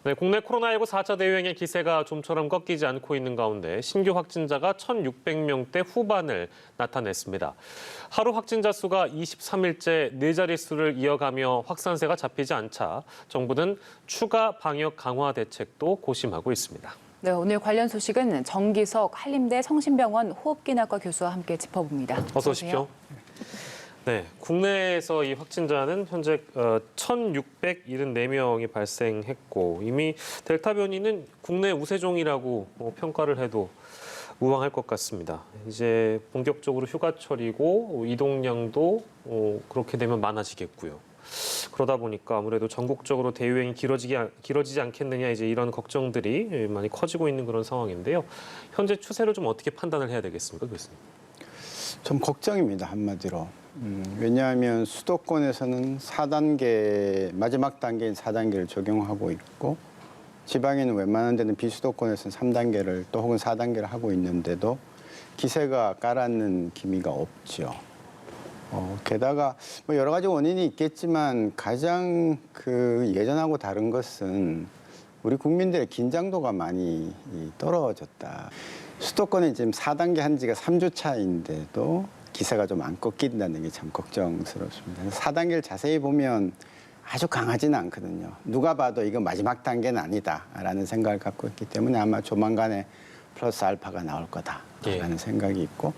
네, 국내 코로나19 4차 대유행의 기세가 좀처럼 꺾이지 않고 있는 가운데 신규 확진자가 1,600명대 후반을 나타냈습니다. 하루 확진자 수가 23일째 네 자릿수를 이어가며 확산세가 잡히지 않자 정부는 추가 방역 강화 대책도 고심하고 있습니다. 네, 오늘 관련 소식은 정기석 한림대 성심병원 호흡기내과 교수와 함께 짚어봅니다. 어서 오십시오. 네, 국내에서 이 확진자는 현재 1,674명이 발생했고 이미 델타 변이는 국내 우세종이라고 평가를 해도 무방할 것 같습니다. 이제 본격적으로 휴가철이고 이동량도 그렇게 되면 많아지겠고요. 그러다 보니까 아무래도 전국적으로 대유행이 길어지지 않겠느냐 이제 이런 걱정들이 많이 커지고 있는 그런 상황인데요. 현재 추세를 좀 어떻게 판단을 해야 되겠습니까, 교수님? 좀 걱정입니다, 한마디로. 왜냐하면 수도권에서는 4단계, 마지막 단계인 4단계를 적용하고 있고 지방에는 웬만한 데는 비수도권에서는 3단계를 또 혹은 4단계를 하고 있는데도 기세가 가라앉는 기미가 없죠. 게다가 뭐 여러 가지 원인이 있겠지만 가장 예전하고 다른 것은 우리 국민들의 긴장도가 많이 떨어졌다. 수도권에 지금 4단계 한 지가 3주 차인데도 기세가 좀 안 꺾인다는 게 참 걱정스럽습니다. 4단계를 자세히 보면 아주 강하지는 않거든요. 누가 봐도 이건 마지막 단계는 아니다라는 생각을 갖고 있기 때문에 아마 조만간에 플러스 알파가 나올 거다라는 생각이 있고,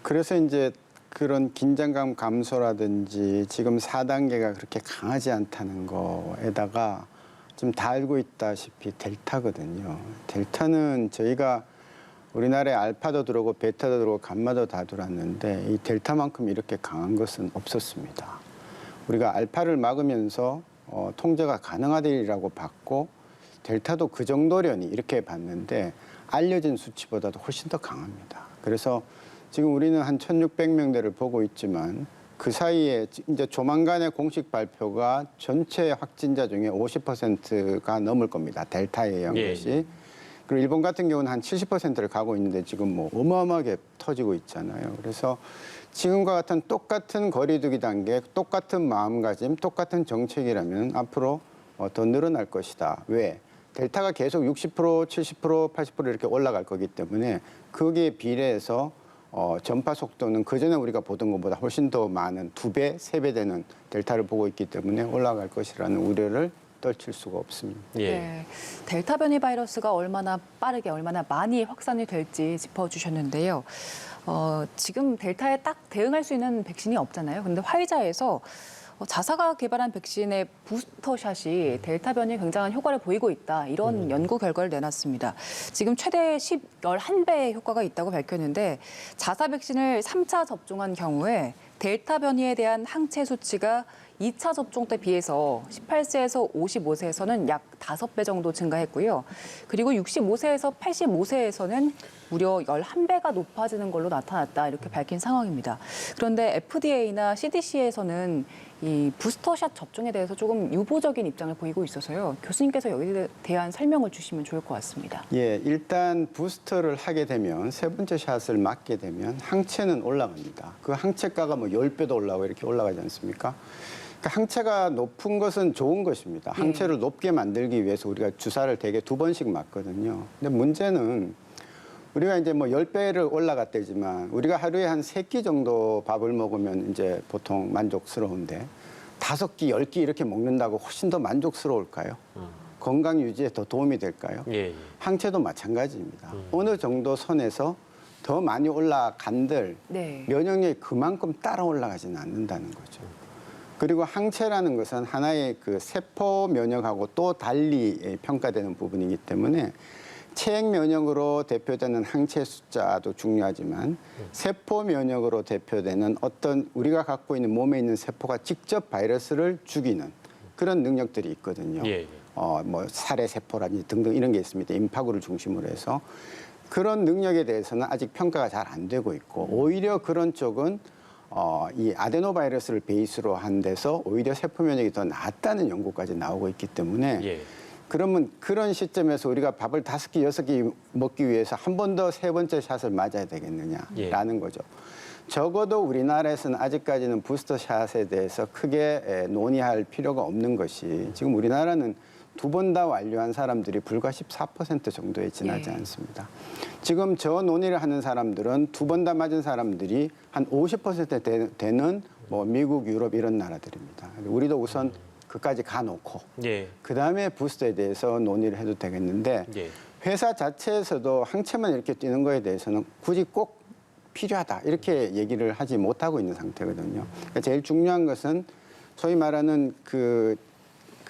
그래서 이제 그런 긴장감 감소라든지 지금 4단계가 그렇게 강하지 않다는 거에다가 지금 다 알고 있다시피 델타거든요. 델타는 저희가 우리나라에 알파도 들어오고 베타도 들어오고 감마도 다 들어왔는데 이 델타만큼 이렇게 강한 것은 없었습니다. 우리가 알파를 막으면서 통제가 가능하리라고 봤고 델타도 그 정도려니 이렇게 봤는데 알려진 수치보다도 훨씬 더 강합니다. 그래서 지금 우리는 한 1,600명대를 보고 있지만 그 사이에 이제 조만간에 공식 발표가 전체 확진자 중에 50%가 넘을 겁니다. 델타에 의한 것이. 그리고 일본 같은 경우는 한 70%를 가고 있는데 지금 뭐 어마어마하게 터지고 있잖아요. 그래서 지금과 같은 똑같은 거리두기 단계, 똑같은 마음가짐, 똑같은 정책이라면 앞으로 더 늘어날 것이다. 왜? 델타가 계속 60%, 70%, 80% 이렇게 올라갈 거기 때문에 거기에 비례해서 전파 속도는 그전에 우리가 보던 것보다 훨씬 더 많은 2배, 3배 되는 델타를 보고 있기 때문에 올라갈 것이라는 우려를 떨칠 수가 없습니다. 네, 델타 변이 바이러스가 얼마나 빠르게, 얼마나 많이 확산이 될지 짚어주셨는데요. 지금 델타에 딱 대응할 수 있는 백신이 없잖아요. 그런데 화이자에서 자사가 개발한 백신의 부스터샷이 델타 변이에 굉장한 효과를 보이고 있다. 이런 연구 결과를 내놨습니다. 지금 최대 11배의 효과가 있다고 밝혔는데 자사 백신을 3차 접종한 경우에 델타 변이에 대한 항체 수치가 2차 접종 때 비해서 18세에서 55세에서는 약 5배 정도 증가했고요. 그리고 65세에서 85세에서는 무려 11배가 높아지는 걸로 나타났다. 이렇게 밝힌 상황입니다. 그런데 FDA나 CDC에서는 이 부스터샷 접종에 대해서 조금 유보적인 입장을 보이고 있어서요. 교수님께서 여기에 대한 설명을 주시면 좋을 것 같습니다. 일단 부스터를 하게 되면 세 번째 샷을 맞게 되면 항체는 올라갑니다. 그 항체가가 뭐 10배도 올라가고 이렇게 올라가지 않습니까? 그러니까 항체가 높은 것은 좋은 것입니다. 항체를 높게 만들기 위해서 우리가 주사를 대개 2번씩 맞거든요. 근데 문제는 우리가 이제 뭐 10배를 올라갔대지만 우리가 하루에 한 3끼 정도 밥을 먹으면 이제 보통 만족스러운데 5끼, 10끼 이렇게 먹는다고 훨씬 더 만족스러울까요? 건강 유지에 더 도움이 될까요? 항체도 마찬가지입니다. 어느 정도 선에서 더 많이 올라간들 면역력이 그만큼 따라 올라가지는 않는다는 거죠. 그리고 항체라는 것은 하나의 세포 면역하고 또 달리 평가되는 부분이기 때문에 체액 면역으로 대표되는 항체 숫자도 중요하지만 세포 면역으로 대표되는 어떤 우리가 갖고 있는 몸에 있는 세포가 직접 바이러스를 죽이는 그런 능력들이 있거든요. 뭐 살해 세포라든지 등등 이런 게 있습니다. 임파구를 중심으로 해서 그런 능력에 대해서는 아직 평가가 잘 안 되고 있고 오히려 그런 쪽은 이 아데노바이러스를 베이스로 한 데서 오히려 세포 면역이 더 낫다는 연구까지 나오고 있기 때문에 그러면 그런 시점에서 우리가 밥을 5끼, 6끼 먹기 위해서 한 번 더 세 번째 샷을 맞아야 되겠느냐라는 거죠. 적어도 우리나라에서는 아직까지는 부스터 샷에 대해서 크게 논의할 필요가 없는 것이 지금 우리나라는 두 번 다 완료한 사람들이 불과 14% 정도에 지나지 예. 않습니다. 지금 저 논의를 하는 사람들은 두 번 다 맞은 사람들이 한 50% 되는 뭐 미국, 유럽 이런 나라들입니다. 우리도 우선 그까지 가놓고 예. 그다음에 부스터에 대해서 논의를 해도 되겠는데 예. 회사 자체에서도 항체만 이렇게 뛰는 거에 대해서는 굳이 꼭 필요하다 이렇게 얘기를 하지 못하고 있는 상태거든요. 그러니까 제일 중요한 것은 소위 말하는 그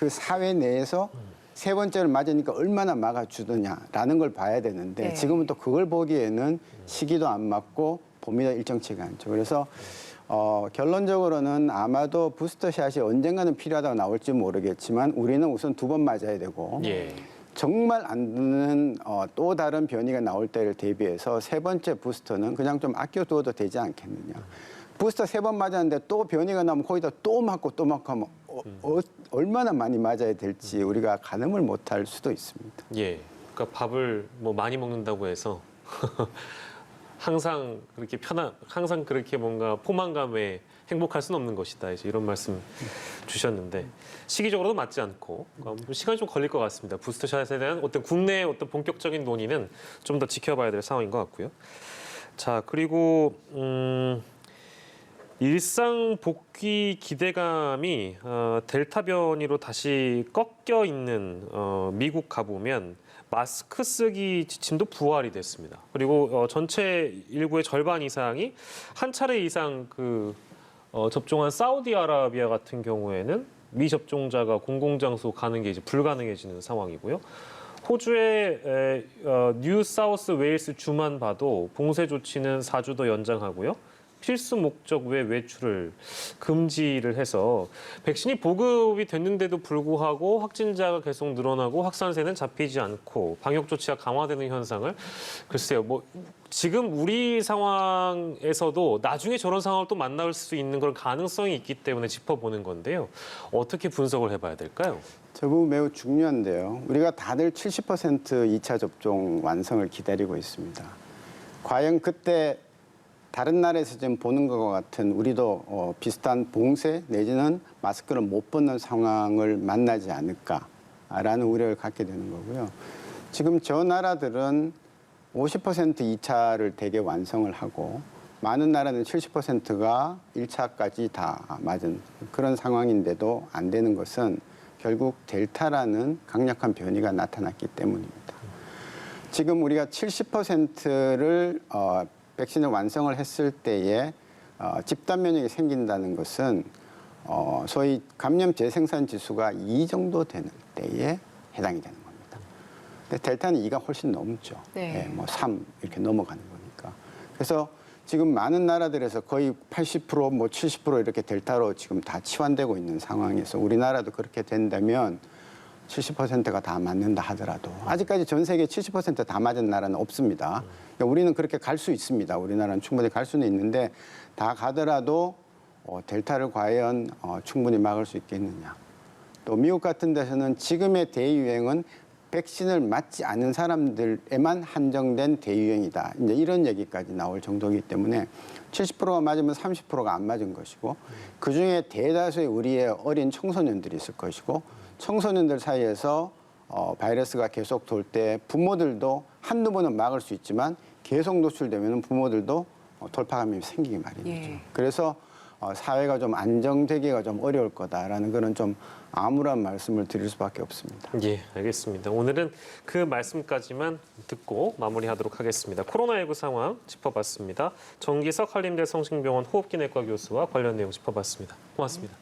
사회 내에서 세 번째를 맞으니까 얼마나 막아주느냐라는 걸 봐야 되는데 네. 지금은 또 그걸 보기에는 시기도 안 맞고 봄이도 일정치가 않죠. 그래서 결론적으로는 아마도 부스터샷이 언젠가는 필요하다고 나올지 모르겠지만 우리는 우선 두 번 맞아야 되고 예. 정말 안 되는 또 다른 변이가 나올 때를 대비해서 세 번째 부스터는 그냥 좀 아껴두어도 되지 않겠느냐. 부스터 세 번 맞았는데 또 변이가 나면 거기다 또 맞고 또 맞고 하면 얼마나 많이 맞아야 될지 우리가 가늠을 못할 수도 있습니다. 예. 그러니까 밥을 뭐 많이 먹는다고 해서 항상 그렇게 뭔가 포만감에 행복할 수는 없는 것이다. 이제 이런 말씀 주셨는데 시기적으로도 맞지 않고 시간이 좀 걸릴 것 같습니다. 부스터샷에 대한 어떤 국내의 어떤 본격적인 논의는 좀 더 지켜봐야 될 상황인 것 같고요. 자, 그리고 일상 복귀 기대감이 델타 변이로 다시 꺾여 있는 미국 가보면 마스크 쓰기 지침도 부활이 됐습니다. 그리고 전체 인구의 절반 이상이 한 차례 이상 접종한 사우디아라비아 같은 경우에는 미접종자가 공공장소 가는 게 이제 불가능해지는 상황이고요. 호주의 뉴 사우스 웨일스 주만 봐도 봉쇄 조치는 4주 더 연장하고요. 필수 목적 외 외출을 금지를 해서 백신이 보급이 됐는데도 불구하고 확진자가 계속 늘어나고 확산세는 잡히지 않고 방역 조치가 강화되는 현상을 글쎄요. 뭐 지금 우리 상황에서도 나중에 저런 상황을 또 만날 수 있는 그런 가능성이 있기 때문에 짚어보는 건데요. 어떻게 분석을 해봐야 될까요? 저 부분 매우 중요한데요. 우리가 다들 70% 2차 접종 완성을 기다리고 있습니다. 과연 그때 다른 나라에서 지금 보는 것과 같은 우리도 비슷한 봉쇄 내지는 마스크를 못 벗는 상황을 만나지 않을까라는 우려를 갖게 되는 거고요. 지금 저 나라들은 50% 2차를 대개 완성을 하고 많은 나라는 70%가 1차까지 다 맞은 그런 상황인데도 안 되는 것은 결국 델타라는 강력한 변이가 나타났기 때문입니다. 지금 우리가 70%를 백신을 완성을 했을 때에 집단 면역이 생긴다는 것은 소위 감염 재생산 지수가 2 정도 되는 때에 해당이 되는 겁니다. 근데 델타는 2가 훨씬 넘죠. 네. 뭐 3 이렇게 넘어가는 거니까. 그래서 지금 많은 나라들에서 거의 80%, 뭐 70% 이렇게 델타로 지금 다 치환되고 있는 상황에서 우리나라도 그렇게 된다면 70%가 다 맞는다 하더라도 아직까지 전 세계 70%다 맞은 나라는 없습니다. 그러니까 우리는 그렇게 갈 수 있습니다. 우리나라는 충분히 갈 수는 있는데 다 가더라도 델타를 과연 충분히 막을 수 있겠느냐. 또 미국 같은 데서는 지금의 대유행은 백신을 맞지 않는 사람들에만 한정된 대유행이다. 이제 이런 얘기까지 나올 정도이기 때문에 70%가 맞으면 30%가 안 맞은 것이고 그중에 대다수의 우리의 어린 청소년들이 있을 것이고 청소년들 사이에서 바이러스가 계속 돌 때 부모들도 한두 번은 막을 수 있지만 계속 노출되면 부모들도 돌파 감염이 생기기 마련이죠. 예. 그래서 사회가 좀 안정되기가 좀 어려울 거다라는 그런 좀 암울한 말씀을 드릴 수밖에 없습니다. 예, 알겠습니다. 오늘은 그 말씀까지만 듣고 마무리하도록 하겠습니다. 코로나19 상황 짚어봤습니다. 정기석 한림대 성심병원 호흡기내과 교수와 관련 내용 짚어봤습니다. 고맙습니다.